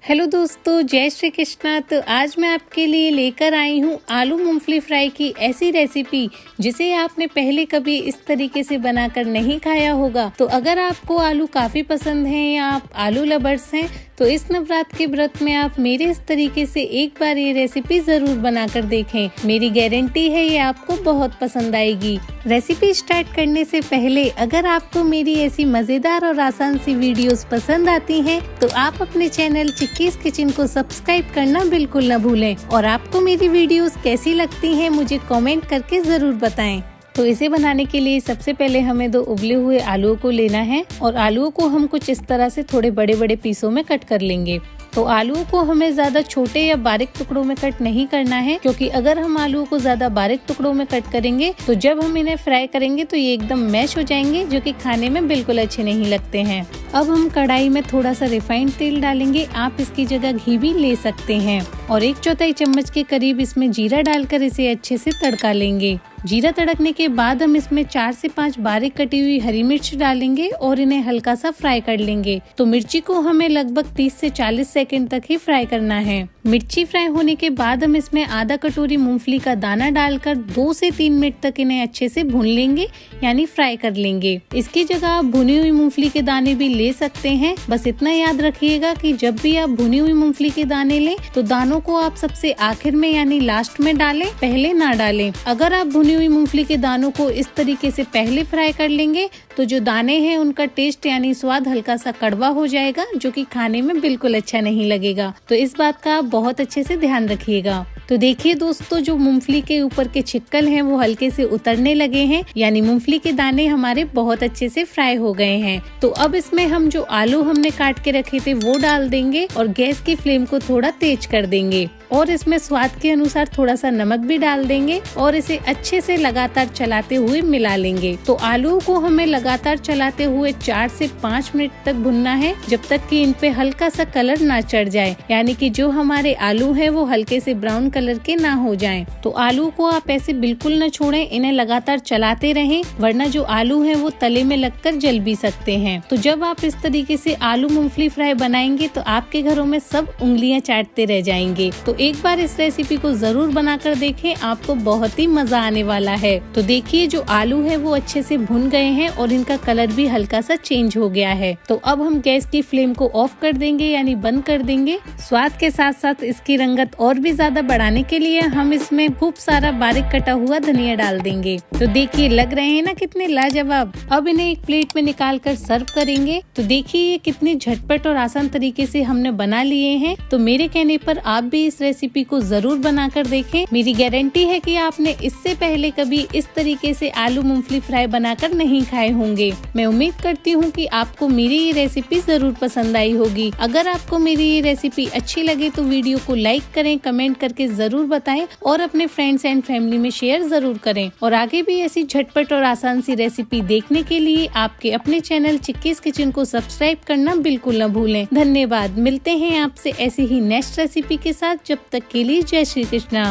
Hello दोस्तों, जय श्री कृष्णा। तो आज मैं आपके लिए लेकर आई हूँ आलू मूंगफली फ्राई की ऐसी रेसिपी जिसे आपने पहले कभी इस तरीके से बनाकर नहीं खाया होगा। तो अगर आपको आलू काफी पसंद है या आप आलू लवर्स हैं तो इस नवरात्र के व्रत में आप मेरे इस तरीके से एक बार ये रेसिपी जरूर बनाकर देखें। मेरी गारंटी है ये आपको बहुत पसंद आएगी। रेसिपी स्टार्ट करने से पहले अगर आपको मेरी ऐसी मजेदार और आसान सी वीडियोस पसंद आती हैं तो आप अपने चैनल चिक्कीज किचन को सब्सक्राइब करना बिल्कुल न भूलें। और आपको मेरी वीडियोस कैसी लगती हैं मुझे कमेंट करके जरूर बताएं। तो इसे बनाने के लिए सबसे पहले हमें 2 उबले हुए आलूओं को लेना है और आलूओं को हम कुछ इस तरह से थोड़े बड़े बड़े पीसों में कट कर लेंगे। तो आलूओं को हमें ज्यादा छोटे या बारीक टुकड़ों में कट नहीं करना है, क्योंकि अगर हम आलूओं को ज्यादा बारीक टुकड़ों में कट करेंगे तो जब हम इन्हें फ्राई करेंगे तो ये एकदम मैश हो जाएंगे, जो कि खाने में बिल्कुल अच्छे नहीं लगते हैं। अब हम कढ़ाई में थोड़ा सा रिफाइंड तेल डालेंगे, आप इसकी जगह घी भी ले सकते हैं। और 1/4 चम्मच के करीब इसमें जीरा डालकर इसे अच्छे से तड़का लेंगे। जीरा तड़कने के बाद हम इसमें 4 से 5 बारीक कटी हुई हरी मिर्च डालेंगे और इन्हें हल्का सा फ्राई कर लेंगे। तो मिर्ची को हमें लगभग 30 से 40 सेकंड तक ही फ्राई करना है। मिर्ची फ्राई होने के बाद हम इसमें आधा कटोरी मूंगफली का दाना डालकर 2 से 3 मिनट तक इन्हें अच्छे से भून लेंगे, यानी फ्राई कर लेंगे। इसकी जगह आप भुनी हुई मूंगफली के दाने भी ले सकते हैं। बस इतना याद रखिएगा कि जब भी आप भुनी हुई मूंगफली के दाने लें तो दानों को आप सबसे आखिर में यानी लास्ट में डालें, पहले ना डालें। अगर आप भुनी हुई मूंगफली के दानों को इस तरीके से पहले फ्राई कर लेंगे तो जो दाने हैं उनका टेस्ट यानी स्वाद हल्का सा कड़वा हो जाएगा, जो कि खाने में बिल्कुल अच्छा नहीं लगेगा। तो इस बात का आप बहुत अच्छे से ध्यान रखिएगा। तो देखिए दोस्तों, जो मूंगफली के ऊपर के छिक्कल हैं वो हल्के से उतरने लगे हैं, यानी मूंगफली के दाने हमारे बहुत अच्छे से फ्राई हो गए हैं। तो अब इसमें हम जो आलू हमने काट के रखे थे वो डाल देंगे और गैस की फ्लेम को थोड़ा तेज कर देंगे और इसमें स्वाद के अनुसार थोड़ा सा नमक भी डाल देंगे और इसे अच्छे से लगातार चलाते हुए मिला लेंगे। तो आलू को हमें लगातार चलाते हुए 4 से 5 मिनट तक भुनना है, जब तक कि इन पे हल्का सा कलर ना चढ़ जाए, यानी कि जो हमारे आलू है वो हल्के से ब्राउन कलर के ना हो जाएं। तो आलू को आप ऐसे बिल्कुल न छोड़ें, इन्हें लगातार चलाते रहें, वरना जो आलू है वो तले में लगकर जल भी सकते हैं। तो जब आप इस तरीके से आलू मूंगफली फ्राई बनाएंगे तो आपके घरों में सब उंगलियां चाटते रह जाएंगे। तो एक बार इस रेसिपी को जरूर बनाकर देखें, आपको बहुत ही मजा आने वाला है। तो देखिए, जो आलू है वो अच्छे से भुन गए हैं और इनका कलर भी हल्का सा चेंज हो गया है। तो अब हम गैस की फ्लेम को ऑफ कर देंगे, यानी बंद कर देंगे। स्वाद के साथ साथ इसकी रंगत और भी ज्यादा बढ़ाने के लिए हम इसमें खूब सारा बारीक कटा हुआ धनिया डाल देंगे। तो देखिए, लग रहे हैं ना कितने लाजवाब। अब इन्हें एक प्लेट में निकाल कर सर्व करेंगे। तो देखिए, ये कितनी झटपट और आसान तरीके से हमने बना लिए हैं। तो मेरे कहने पर आप भी इस रेसिपी को जरूर बनाकर देखें। मेरी गारंटी है कि आपने इससे पहले कभी इस तरीके से आलू मूंगफली फ्राई बनाकर नहीं खाए होंगे। मैं उम्मीद करती हूँ कि आपको मेरी ये रेसिपी जरूर पसंद आई होगी। अगर आपको मेरी ये रेसिपी अच्छी लगे तो वीडियो को लाइक करें, कमेंट करके जरूर बताएं और अपने फ्रेंड्स एंड फैमिली में शेयर जरूर करें। और आगे भी ऐसी झटपट और आसान सी रेसिपी देखने के लिए आपके अपने चैनल चिक्कीज किचन को सब्सक्राइब करना बिल्कुल न भूलें। धन्यवाद। मिलते हैं आपसे ऐसी ही नेक्स्ट रेसिपी के साथ। जब तक के लिए जय श्री कृष्णा।